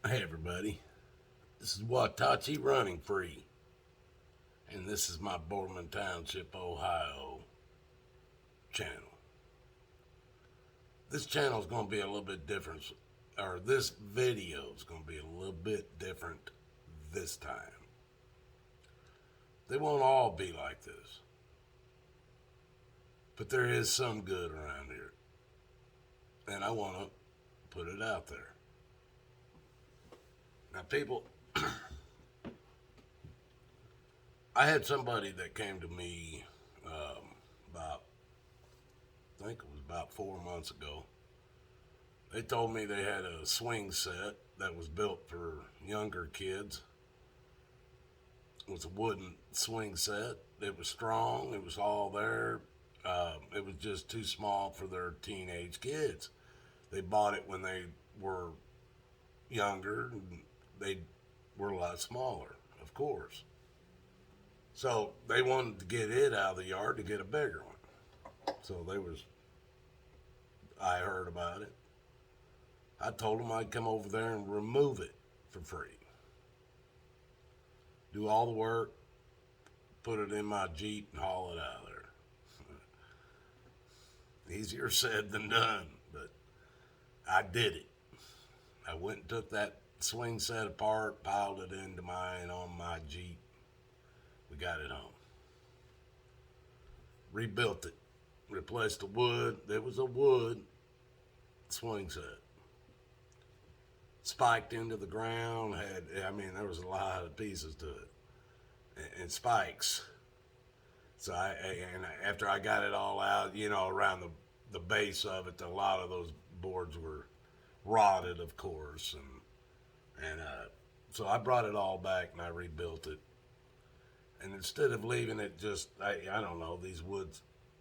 Hey everybody, this is Watachi Running Free, and this is my Boardman Township, Ohio channel. This channel is going to be a little bit different, or this video is going to be a little bit different this time. They won't all be like this, but there is some good around here, and I want to put it out there. Now, people, I had somebody that came to me about, I think it was about 4 months ago. They told me they had a swing set that was built for younger kids. It was a wooden swing set. It was strong. It was all there. It was just too small for their teenage kids. They bought it when they were younger. And they were a lot smaller, of course. So they wanted to get it out of the yard to get a bigger one. So I heard about it. I told them I'd come over there and remove it for free. Do all the work, put it in my Jeep and haul it out of there. Easier said than done, but I did it. I went and took that swing set apart, piled it into mine on my Jeep. We got it home. Rebuilt it. Replaced the wood. There was a wood swing set. Spiked into the ground. There was a lot of pieces to it. And spikes. So after I got it all out, around the base of it, a lot of those boards were rotted, of course. So I brought it all back and I rebuilt it. And instead of leaving it just, I don't know, these wood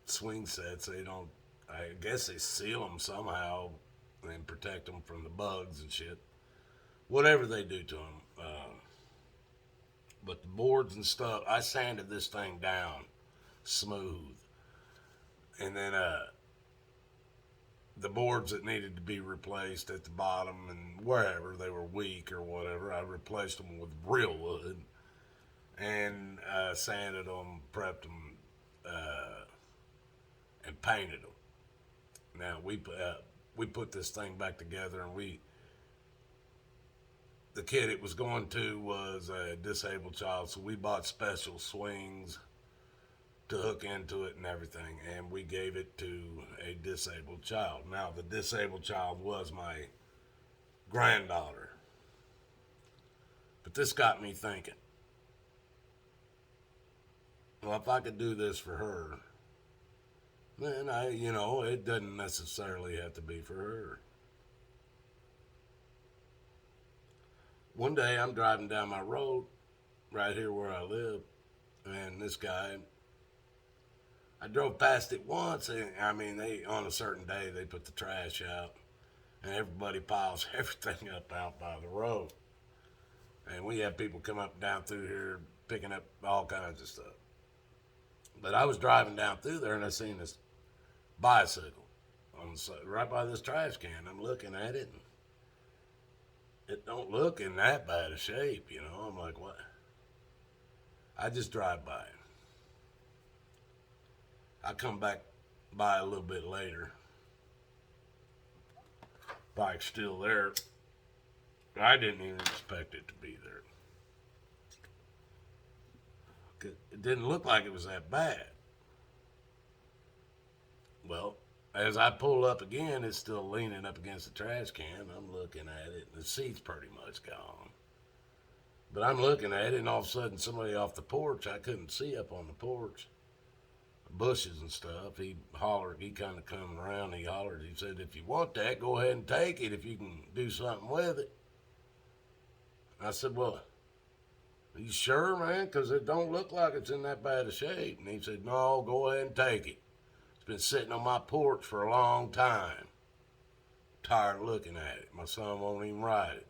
swing sets, I guess they seal them somehow and protect them from the bugs and shit. Whatever they do to them. But the boards and stuff, I sanded this thing down smooth. And then the boards that needed to be replaced at the bottom and wherever they were weak or whatever, I replaced them with real wood. And sanded them, prepped them, and painted them. Now we put this thing back together, and the kid it was going to was a disabled child, so we bought special swings to hook into it and everything, and we gave it to a disabled child. Now the disabled child was my granddaughter, but this got me thinking. Well, if I could do this for her, then it doesn't necessarily have to be for her. One day I'm driving down my road right here where I live, and this guy, I drove past it once, and on a certain day, they put the trash out, and everybody piles everything up out by the road. And we have people come up and down through here picking up all kinds of stuff. But I was driving down through there and I seen this bicycle on the side, right by this trash can. I'm looking at it and it don't look in that bad a shape, I'm like, what? I just drive by it. I come back by a little bit later. Bike's still there. I didn't even expect it to be there. It didn't look like it was that bad. Well, as I pull up again, it's still leaning up against the trash can. I'm looking at it, and the seat's pretty much gone. But I'm looking at it, and all of a sudden, somebody off the porch, I couldn't see up on the porch, bushes and stuff. He hollered, he kind of come around, he hollered, he said, if you want that, go ahead and take it if you can do something with it. I said, well, are you sure, man? Because it don't look like it's in that bad a shape. And he said, no, go ahead and take it. It's been sitting on my porch for a long time. I'm tired of looking at it. My son won't even ride it.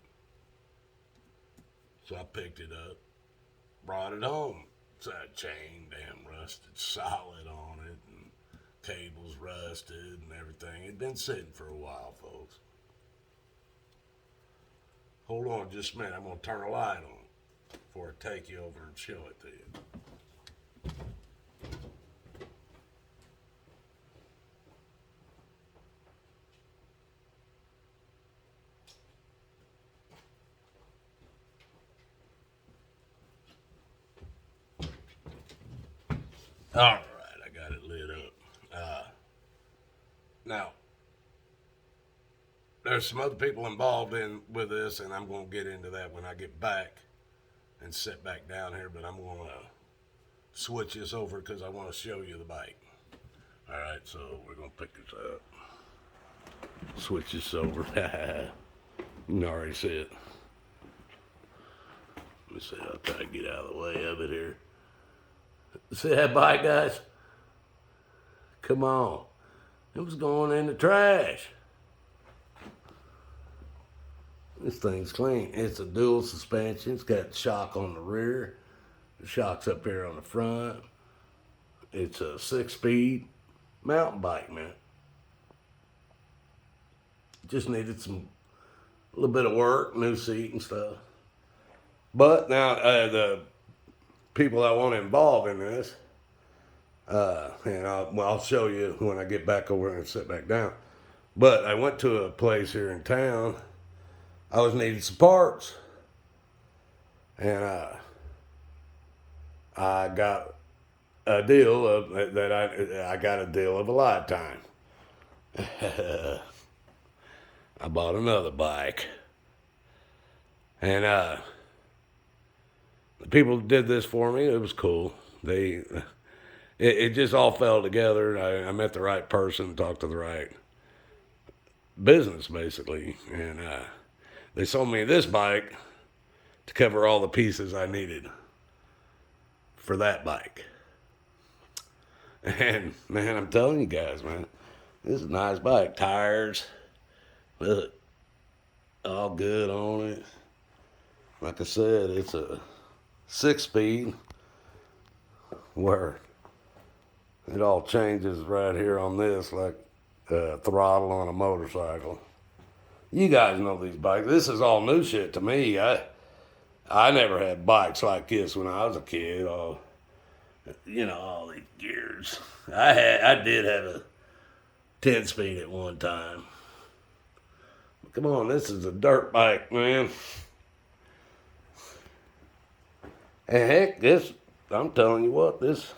So I picked it up, brought it home. Side chain, damn rusted, solid on it, and cables rusted and everything. It'd been sitting for a while, folks. Hold on just a minute. I'm going to turn a light on before I take you over and show it to you. All right, I got it lit up. Now, there's some other people involved in with this, and I'm going to get into that when I get back and sit back down here. But I'm going to switch this over because I want to show you the bike. All right, so we're going to pick this up. Switch this over. You can already see it. Let me see. I'll try to get out of the way of it here. See that bike, guys? Come on. It was going in the trash. This thing's clean. It's a dual suspension. It's got shock on the rear. The shock's up here on the front. It's a 6-speed mountain bike, man. Just needed a little bit of work, new seat and stuff. But now the people I want to involve in this, and I'll show you when I get back over and sit back down. But I went to a place here in town. I was needing some parts, and I got a deal of that. I got a deal of a lifetime. I bought another bike, and the people who did this for me, it was cool. It just all fell together. I met the right person, talked to the right business, basically, and they sold me this bike to cover all the pieces I needed for that bike. And man, I'm telling you guys, man, this is a nice bike. Tires, look, all good on it. Like I said, it's a 6-speed where it all changes right here on this, like throttle on a motorcycle. You guys know these bikes. This is all new shit to me. I never had bikes like this when I was a kid. All these gears. I did have a 10-speed at one time. But come on, this is a dirt bike, man. And heck, I'm telling you what, this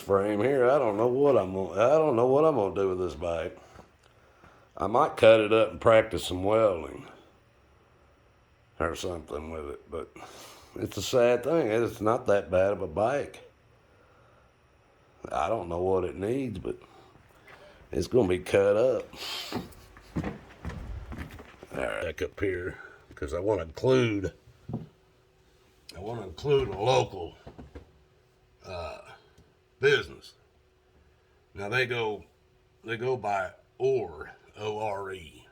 frame here, I don't know what I'm gonna do with this bike. I might cut it up and practice some welding or something with it, but it's a sad thing. It's not that bad of a bike. I don't know what it needs, but it's gonna be cut up. All right, back up here because I want to include a local business. Now they go by ORE, O-R-E.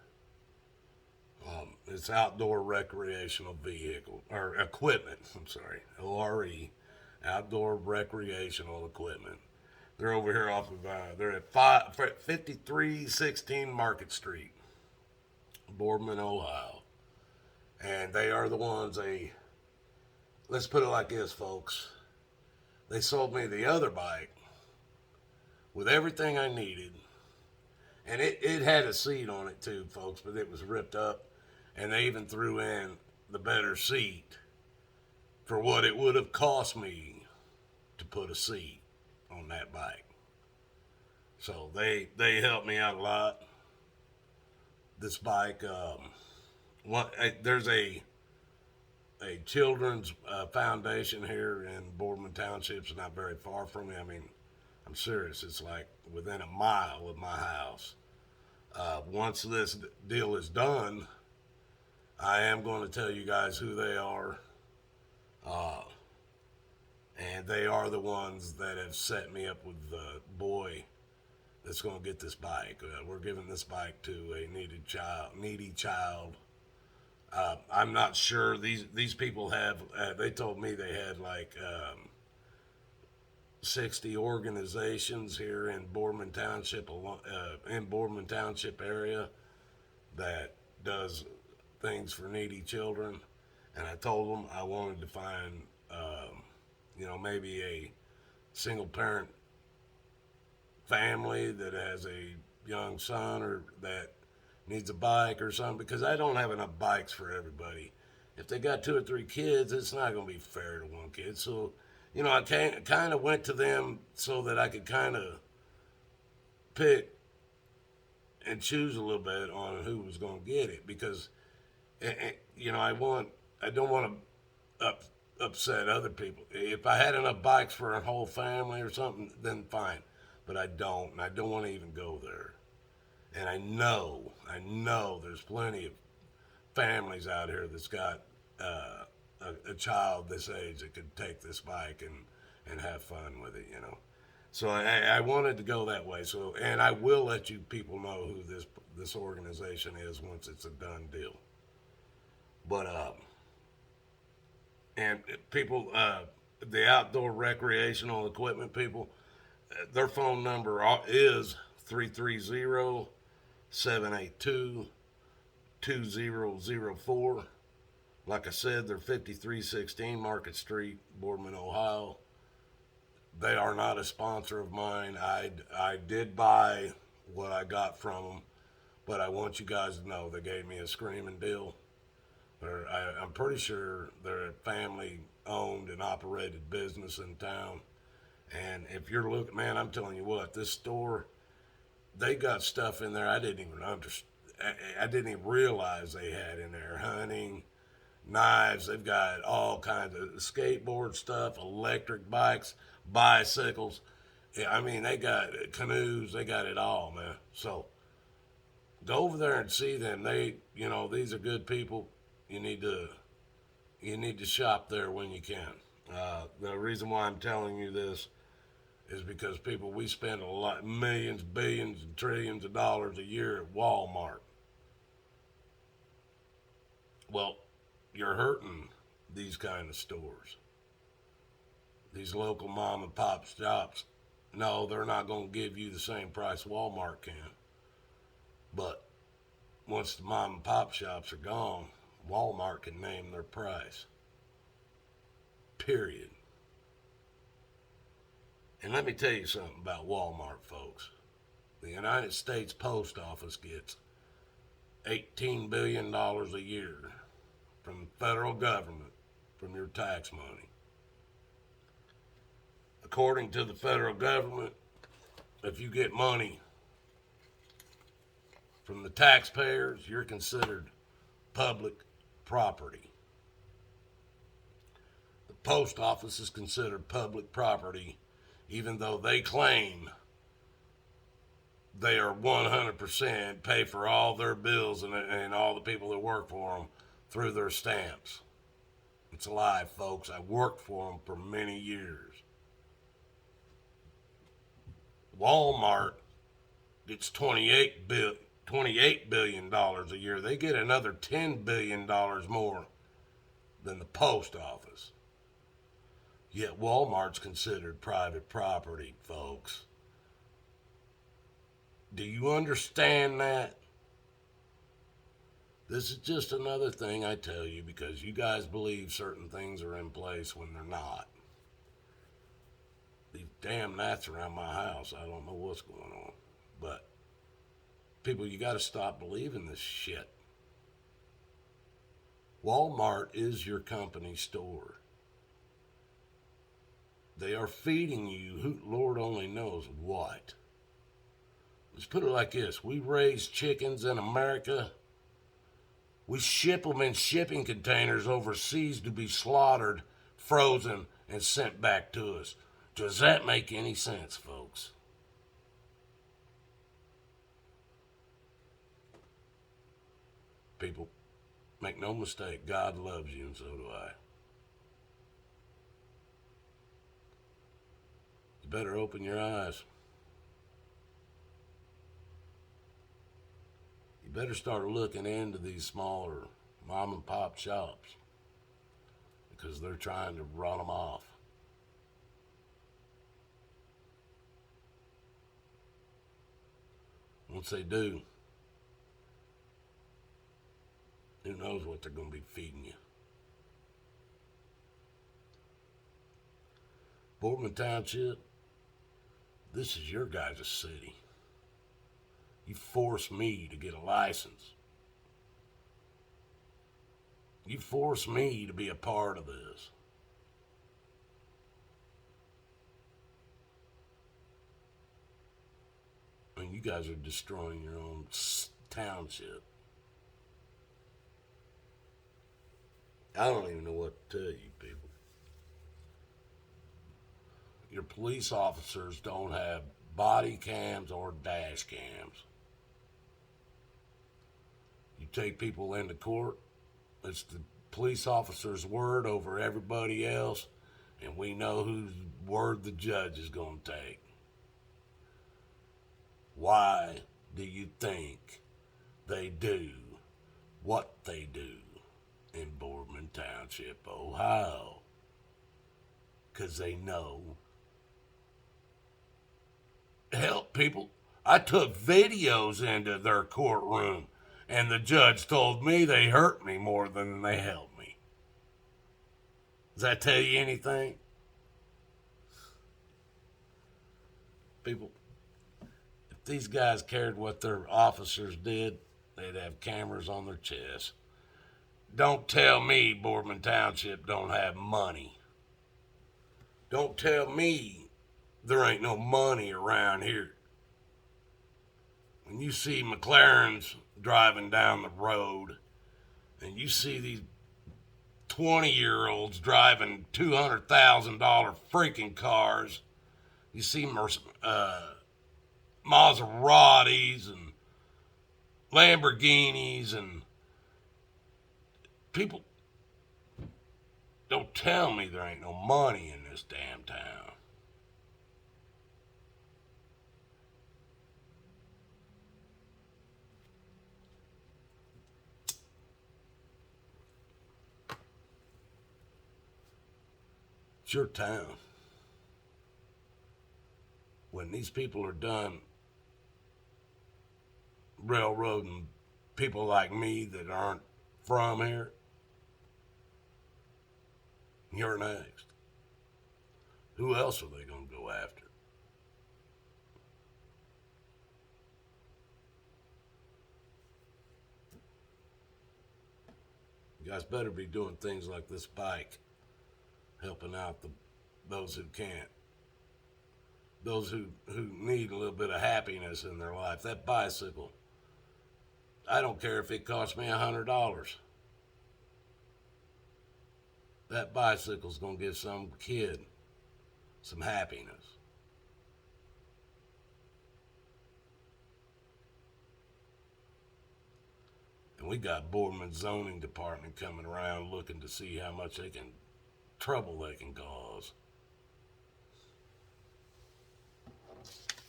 It's outdoor recreational vehicle or equipment. I'm sorry, O-R-E, outdoor recreational equipment. They're over here off of they're at 5316 Market Street, Boardman, Ohio, and they are the ones. Let's put it like this, folks. They sold me the other bike with everything I needed. And it had a seat on it too, folks, but it was ripped up. And they even threw in the better seat for what it would have cost me to put a seat on that bike. So they helped me out a lot. This bike, there's a children's foundation here in Boardman Township. It's not very far from me. I mean, I'm serious. It's like within a mile of my house. Once this deal is done, I am going to tell you guys who they are. And they are the ones that have set me up with the boy that's going to get this bike. We're giving this bike to a needy child. I'm not sure. These people have, they told me they had like 60 organizations here in Boardman Township area that does things for needy children, and I told them I wanted to find, maybe a single parent family that has a young son or that needs a bike or something, because I don't have enough bikes for everybody. If they got two or three kids, it's not going to be fair to one kid. So, I kind of went to them so that I could kind of pick and choose a little bit on who was going to get it, because I don't want to upset other people. If I had enough bikes for a whole family or something, then fine. But I don't, and I don't want to even go there. And I know there's plenty of families out here that's got a child this age that could take this bike and have fun with it. So I wanted to go that way. So, and I will let you people know who this organization is once it's a done deal. But and people, the outdoor recreational equipment people, their phone number is 330-782-2004. Like I said, they're 5316 Market Street, Boardman, Ohio. They are not a sponsor of mine. I did buy what I got from them, but I want you guys to know they gave me a screaming deal. I'm pretty sure they're a family owned and operated business in town. And if you're looking, man, I'm telling you what, this store, they got stuff in there I didn't even understand. I didn't even realize they had in there. Hunting, knives, they've got all kinds of skateboard stuff, electric bikes, bicycles. Yeah, I mean, they got canoes, they got it all, man. So go over there and see them. These are good people. You need to shop there when you can. The reason why I'm telling you this is because people, we spend a lot, millions, billions, and trillions of dollars a year at Walmart. Well, you're hurting these kind of stores. These local mom and pop shops, no, they're not going to give you the same price Walmart can. But once the mom and pop shops are gone, Walmart can name their price. Period. And let me tell you something about Walmart, folks. The United States Post Office gets $18 billion a year from the federal government, from your tax money. According to the federal government, if you get money from the taxpayers, you're considered public property. The post office is considered public property, even though they claim they are 100% pay for all their bills and all the people that work for them through their stamps. It's a lie, folks. I worked for them for many years. Walmart gets $28 billion a year. They get another $10 billion more than the post office. Yet Walmart's considered private property, folks. Do you understand that? This is just another thing I tell you because you guys believe certain things are in place when they're not. These damn gnats around my house, I don't know what's going on. But people, you got to stop believing this shit. Walmart is your company store. They are feeding you, who Lord only knows what. Let's put it like this. We raise chickens in America. We ship them in shipping containers overseas to be slaughtered, frozen, and sent back to us. Does that make any sense, folks? People, make no mistake, God loves you and so do I. You better open your eyes. You better start looking into these smaller mom and pop shops because they're trying to run them off. Once they do, Who knows what they're going to be feeding you? Boardman Township, this is your guys' city. You forced me to get a license. You forced me to be a part of this. And you guys are destroying your own township. I don't even know what to tell you people. Your police officers don't have body cams or dash cams. You take people into court, it's the police officer's word over everybody else, and we know whose word the judge is going to take. Why do you think they do what they do in Boardman Township, Ohio? Because they know. Hell, people, I took videos into their courtroom, and the judge told me they hurt me more than they helped me. Does that tell you anything? People, if these guys cared what their officers did, they'd have cameras on their chest. Don't tell me Boardman Township don't have money. Don't tell me there ain't no money around here. When you see McLarens driving down the road, and you see these 20-year-olds driving $200,000 freaking cars, you see Maseratis and Lamborghinis, and people, don't tell me there ain't no money in this damn town. It's your town. When these people are done railroading people like me that aren't from here, you're next. Who else are they going to go after? You guys better be doing things like this bike, helping out those who can't. Those who need a little bit of happiness in their life. That bicycle, I don't care if it costs me $100. That bicycle's going to give some kid some happiness. And we got Boardman zoning department coming around looking to see how much trouble they can cause.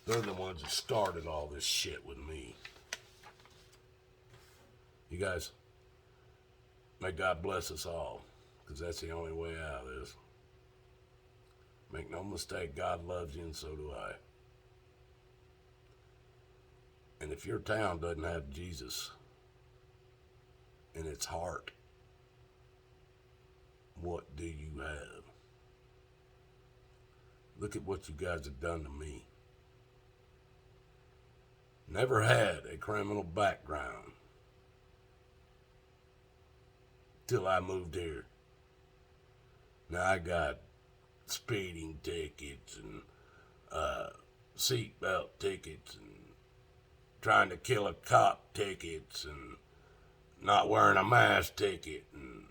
They're the ones that started all this shit with me. You guys, may God bless us all, because that's the only way out of this. Make no mistake, God loves you, and so do I. And if your town doesn't have Jesus in its heart, what do you have? Look at what you guys have done to me. Never had a criminal background till I moved here. Now I got speeding tickets and seatbelt tickets and trying to kill a cop tickets and not wearing a mask ticket, and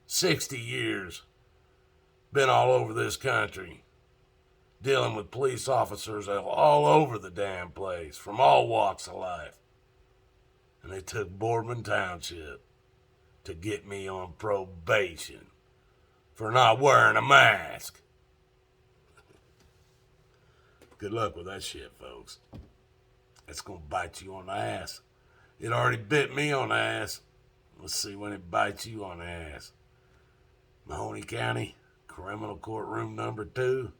60 years been all over this country dealing with police officers all over the damn place, from all walks of life. And they took Boardman Township to get me on probation for not wearing a mask. Good luck with that shit, folks. It's going to bite you on the ass. It already bit me on the ass. Let's see when it bites you on the ass. Mahoney County, criminal courtroom number 2.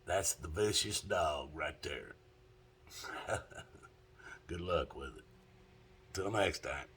That's the vicious dog right there. Good luck with it. Till next time.